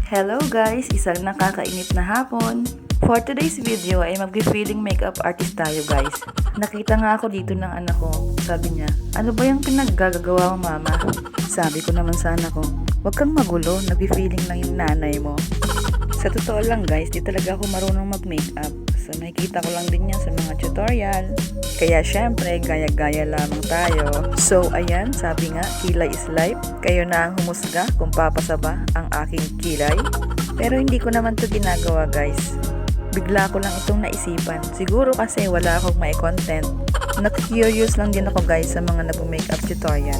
Hello guys! Isang nakakainip na hapon. For today's video ay mag-feeling makeup artist tayo guys. Nakita nga ako dito ng anak ko. Sabi niya, ano ba yung pinaggagawa mo mama? Sabi ko naman sa anak ko, huwag kang magulo, nag-feeling lang yung nanay mo. Sa totoo lang guys, di talaga ako marunong mag-makeup. So nakikita ko lang din yan sa mga tutorial. Kaya syempre, gaya-gaya lamang tayo. So ayan, sabi nga, kilay is life. Kayo na ang humusga kung papasa ba ang aking kilay. Pero hindi ko naman to ginagawa guys. Bigla ko lang itong naisipan. Siguro kasi wala akong may content. Na-curious lang din ako guys sa mga nag-makeup tutorial.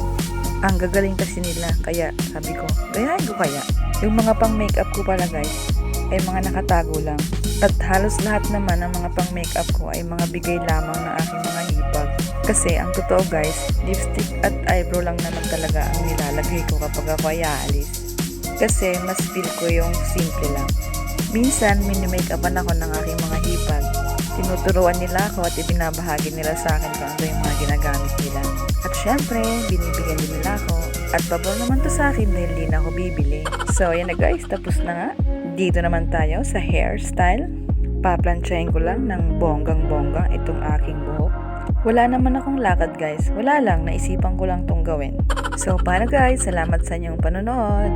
Ang gagaling kasi nila. Kaya sabi ko, gayahin ko kaya. Yung mga pang makeup ko pala guys, ay mga nakatago lang. At halos lahat naman ng mga pang makeup ko ay mga bigay lamang ng aking mga hipag. Kasi ang totoo guys, lipstick at eyebrow lang naman talaga ang nilalagay ko kapag ako ay aalis. Kasi mas feel ko yung simple lang. Minsan, mini-makeupan ako ng aking mga hipag. Tinuturuan nila ako at ibinabahagi nila sa akin kung ano yung mga ginagamit nila. At syempre, binibigyan din nila ako. At pabor naman to sa akin dahil di na ako bibili. So, ayan na guys, tapos na nga. Dito naman tayo sa hairstyle. Paplansyahin ko lang ng bonggang-bongga itong aking buhok. Wala naman akong lakad guys. Wala lang, naisipan ko lang tong gawin. So, paano guys? Salamat sa inyong panonood.